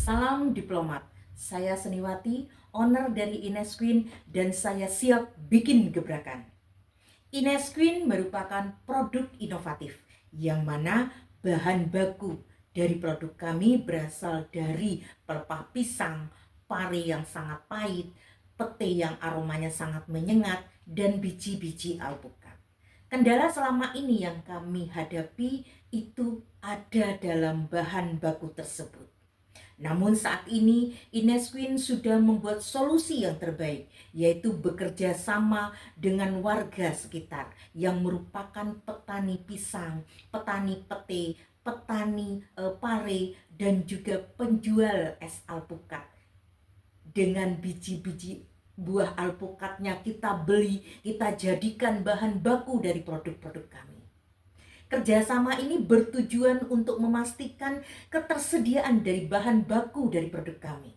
Salam diplomat, saya Seniwati, owner dari Inesqueen dan saya siap bikin gebrakan. Inesqueen merupakan produk inovatif yang mana bahan baku dari produk kami berasal dari pelepah pisang, pare yang sangat pahit, pete yang aromanya sangat menyengat, dan biji-biji alpukat. Kendala selama ini yang kami hadapi itu ada dalam bahan baku tersebut. Namun saat ini Inesqueen sudah membuat solusi yang terbaik, yaitu bekerja sama dengan warga sekitar yang merupakan petani pisang, petani pete, petani pare, dan juga penjual es alpukat. Dengan biji-biji buah alpukatnya kita beli, kita jadikan bahan baku dari produk-produk kami. Kerjasama ini bertujuan untuk memastikan ketersediaan dari bahan baku dari produk kami.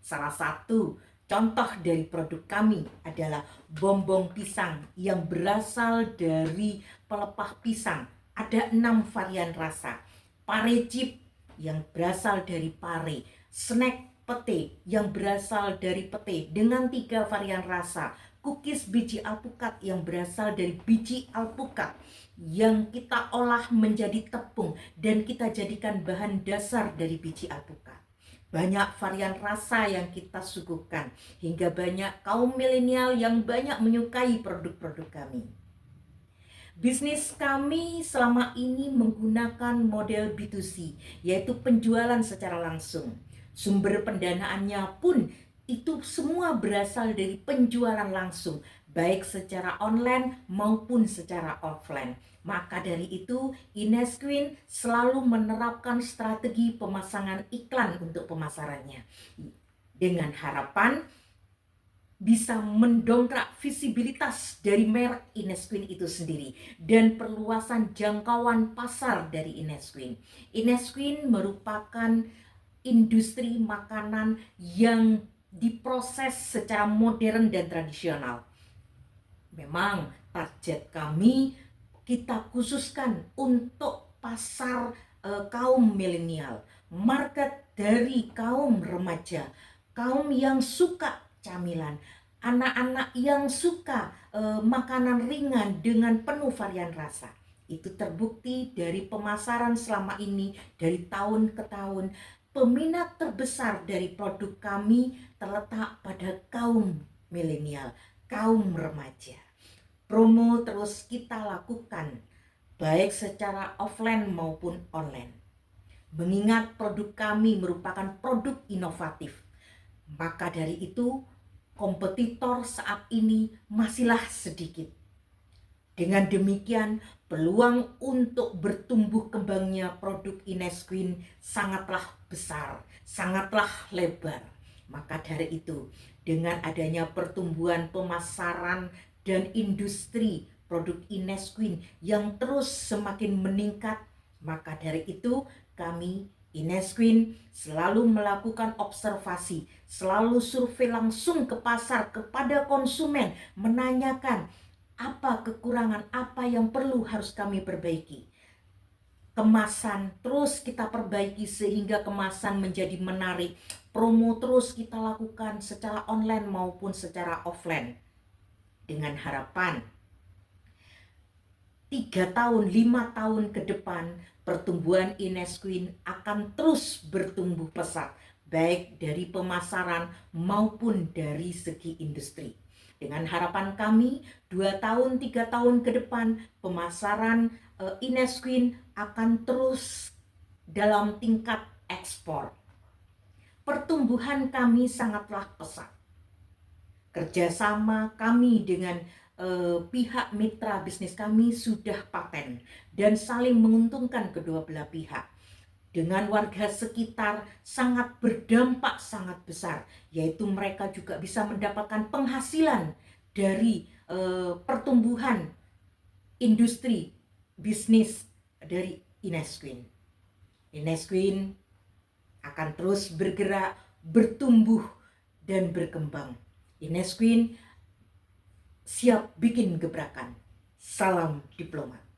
Salah satu contoh dari produk kami adalah bonbong pisang yang berasal dari pelepah pisang. Ada 6 varian rasa. Pare chip yang berasal dari pare. Snack pete yang berasal dari pete dengan 3 varian rasa. Cookies biji alpukat yang berasal dari biji alpukat yang kita olah menjadi tepung dan kita jadikan bahan dasar dari biji alpukat. Banyak varian rasa yang kita suguhkan hingga banyak kaum milenial yang banyak menyukai produk-produk kami. Bisnis kami selama ini menggunakan model B2C, yaitu penjualan secara langsung. Sumber pendanaannya pun itu semua berasal dari penjualan langsung, baik secara online maupun secara offline. Maka dari itu, Inesqueen selalu menerapkan strategi pemasangan iklan untuk pemasarannya. Dengan harapan bisa mendongkrak visibilitas dari merek Inesqueen itu sendiri dan perluasan jangkauan pasar dari Inesqueen. Inesqueen merupakan industri makanan yang diproses secara modern dan tradisional. Memang target kami kita khususkan untuk pasar kaum milenial, market dari kaum remaja, kaum yang suka camilan, anak-anak yang suka makanan ringan dengan penuh varian rasa. Itu terbukti dari pemasaran selama ini dari tahun ke tahun. Peminat terbesar dari produk kami terletak pada kaum milenial, kaum remaja. Promo terus kita lakukan baik secara offline maupun online. Mengingat produk kami merupakan produk inovatif, maka dari itu kompetitor saat ini masihlah sedikit. Dengan demikian, peluang untuk bertumbuh kembangnya produk Inesqueen sangatlah besar, sangatlah lebar. Maka dari itu, dengan adanya pertumbuhan pemasaran dan industri produk Inesqueen yang terus semakin meningkat, maka dari itu kami Inesqueen selalu melakukan observasi, selalu survei langsung ke pasar kepada konsumen, menanyakan apa kekurangan, apa yang perlu harus kami perbaiki. Kemasan terus kita perbaiki sehingga kemasan menjadi menarik. Promo terus kita lakukan secara online maupun secara offline. Dengan harapan 3 tahun, 5 tahun ke depan pertumbuhan Inesqueen akan terus bertumbuh pesat, baik dari pemasaran maupun dari segi industri. Dengan harapan kami 2 tahun, 3 tahun ke depan pemasaran Inesqueen akan terus dalam tingkat ekspor. Pertumbuhan kami sangatlah pesat. Kerjasama kami dengan pihak mitra bisnis kami sudah paten dan saling menguntungkan kedua belah pihak. Dengan warga sekitar sangat berdampak sangat besar, yaitu mereka juga bisa mendapatkan penghasilan dari pertumbuhan industri bisnis dari Inesqueen. Inesqueen akan terus bergerak, bertumbuh, dan berkembang. Inesqueen siap bikin gebrakan. Salam diplomat.